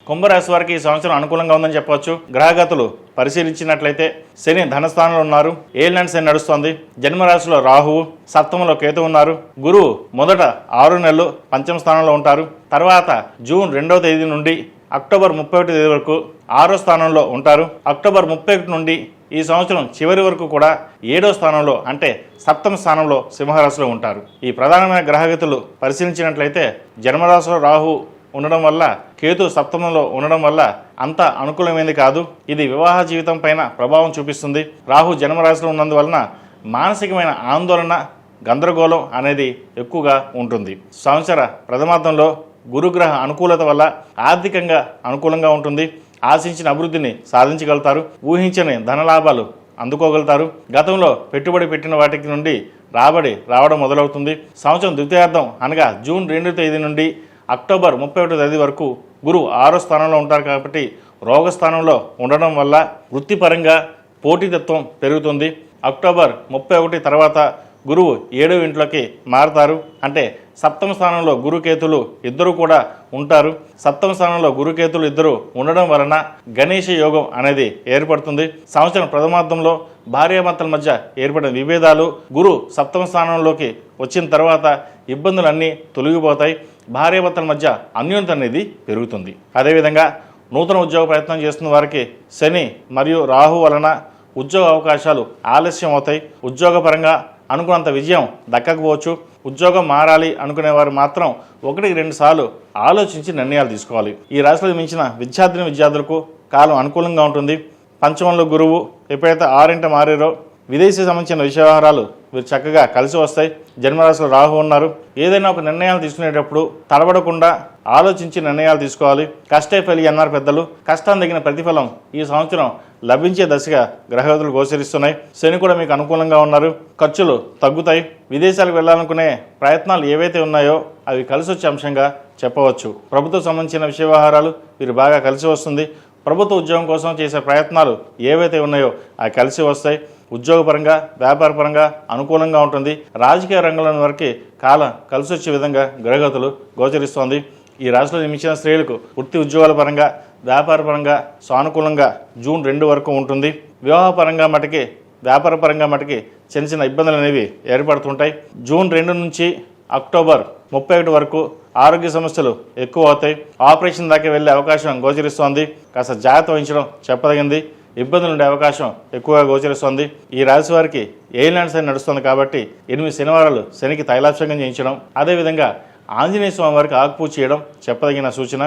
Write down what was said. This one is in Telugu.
కుంభరాశి వారికి ఈ సంవత్సరం అనుకూలంగా ఉందని చెప్పవచ్చు. గ్రహగతులు పరిశీలించినట్లయితే శని ధనస్థానంలో ఉన్నారు. ఏలినాటి శని నడుస్తోంది. జన్మరాశిలో రాహువు, సప్తమంలో కేతు ఉన్నారు. గురువు మొదట 6 నెలలు పంచమ స్థానంలో ఉంటారు. తర్వాత జూన్ 2వ తేదీ నుండి అక్టోబర్ 31 తేదీ వరకు 6వ స్థానంలో ఉంటారు. అక్టోబర్ 31 నుండి ఈ సంవత్సరం చివరి వరకు కూడా 7వ స్థానంలో అంటే సప్తమ స్థానంలో సింహరాశిలో ఉంటారు. ఈ ప్రధానమైన గ్రహగతులు పరిశీలించినట్లయితే జన్మరాశిలో రాహు ఉండడం వల్ల, కేతు సప్తమంలో ఉండడం వల్ల అంత అనుకూలమైనది కాదు. ఇది వివాహ జీవితం పైన ప్రభావం చూపిస్తుంది. రాహు జన్మరాశిలో ఉన్నందువలన మానసికమైన ఆందోళన, గందరగోళం అనేది ఎక్కువగా ఉంటుంది. సంవత్సర ప్రథమార్థంలో గురుగ్రహ అనుకూలత వల్ల ఆర్థికంగా అనుకూలంగా ఉంటుంది. ఆశించిన అభివృద్ధిని సాధించగలుగుతారు. ఊహించని ధనలాభాలు అందుకోగలుగుతారు. గతంలో పెట్టుబడి పెట్టిన వాటికి నుండి రాబడి రావడం మొదలవుతుంది. సంవత్సరం ద్వితీయార్థం అనగా జూన్ 2వ తేదీ నుండి అక్టోబర్ 31వ తేదీ వరకు గురువు 6వ స్థానంలో ఉంటారు కాబట్టి రోగస్థానంలో ఉండడం వల్ల వృత్తిపరంగా పోటీతత్వం పెరుగుతుంది. అక్టోబర్ 31 తర్వాత గురువు 7వ ఇంట్లోకి మారుతారు. అంటే సప్తమ స్థానంలో గురుకేతులు ఇద్దరు కూడా ఉంటారు. సప్తమ స్థానంలో గురుకేతులు ఇద్దరు ఉండడం వలన గణేష యోగం అనేది ఏర్పడుతుంది. సంవత్సరం ప్రథమార్థంలో భార్యాభర్తల మధ్య ఏర్పడిన విభేదాలు గురు సప్తమ స్థానంలోకి వచ్చిన తర్వాత ఇబ్బందులన్నీ తొలగిపోతాయి. భార్యాభర్తల మధ్య అన్యోన్యత అనేది పెరుగుతుంది. అదేవిధంగా నూతన ఉద్యోగ ప్రయత్నం చేస్తున్న వారికి శని మరియు రాహు వలన ఉద్యోగ అవకాశాలు ఆలస్యం అవుతాయి. ఉద్యోగపరంగా అనుకున్నంత విజయం దక్కకపోవచ్చు. ఉద్యోగం మారాలి అనుకునేవారు మాత్రం 1-2 సార్లు ఆలోచించి నిర్ణయాలు తీసుకోవాలి. ఈ రాశిలో మించిన విద్యార్థులకు కాలం అనుకూలంగా ఉంటుంది. పంచమంలో గురువు ఎప్పుడైతే 6ంట మారారో విదేశీ సంబంధించిన వ్యవహారాలు వీరు చక్కగా కలిసి వస్తాయి. జన్మరాశిలో రాహు ఉన్నారు. ఏదైనా ఒక నిర్ణయాలు తీసుకునేటప్పుడు తడబడకుండా ఆలోచించి నిర్ణయాలు తీసుకోవాలి. కష్టే ఫలి అన్నారు పెద్దలు. కష్టం తగిన ప్రతిఫలం ఈ సంవత్సరం లభించే దశగా గ్రహగతులు గోచరిస్తున్నాయి. శని కూడా మీకు అనుకూలంగా ఉన్నారు. ఖర్చులు తగ్గుతాయి. విదేశాలకు వెళ్ళాలనుకునే ప్రయత్నాలు ఏవైతే ఉన్నాయో అవి కలిసి వచ్చే అంశంగా చెప్పవచ్చు. ప్రభుత్వం సంబంధించిన వ్యవహారాలు వీరు బాగా కలిసి వస్తుంది. ప్రభుత్వ ఉద్యోగం కోసం చేసే ప్రయత్నాలు ఏవైతే ఉన్నాయో అవి కలిసి వస్తాయి. ఉద్యోగపరంగా, వ్యాపారపరంగా అనుకూలంగా ఉంటుంది. రాజకీయ రంగంలోని వరకు కాలం కలిసి వచ్చే విధంగా గ్రహగతులు గోచరిస్తోంది. ఈ రాశిలో జన్మించిన స్త్రీలకు వృత్తి ఉద్యోగాల పరంగా, వ్యాపారపరంగా సానుకూలంగా జూన్ 2 వరకు ఉంటుంది. వివాహపరంగా మటుకి, వ్యాపారపరంగా మటుకి చిన్న ఇబ్బందులు అనేవి ఏర్పడుతుంటాయి. జూన్ 2 నుంచి అక్టోబర్ 31 వరకు ఆరోగ్య సమస్యలు ఎక్కువ అవుతాయి. ఆపరేషన్ దాకా వెళ్ళే అవకాశం గోచరిస్తోంది. కాస్త జాగ్రత్త వహించడం చెప్పదగింది. ఇబ్బందులు ఉండే అవకాశం ఎక్కువగా గోచరిస్తోంది. ఈ రాశి వారికి ఏలినాటి శని నడుస్తుంది కాబట్టి 8 శనివారాలు శనికి తైలాభిషేకం చేయించడం, అదేవిధంగా ఆంజనేయ స్వామి వారికి ఆకుపూజ చేయడం చెప్పదగిన సూచన.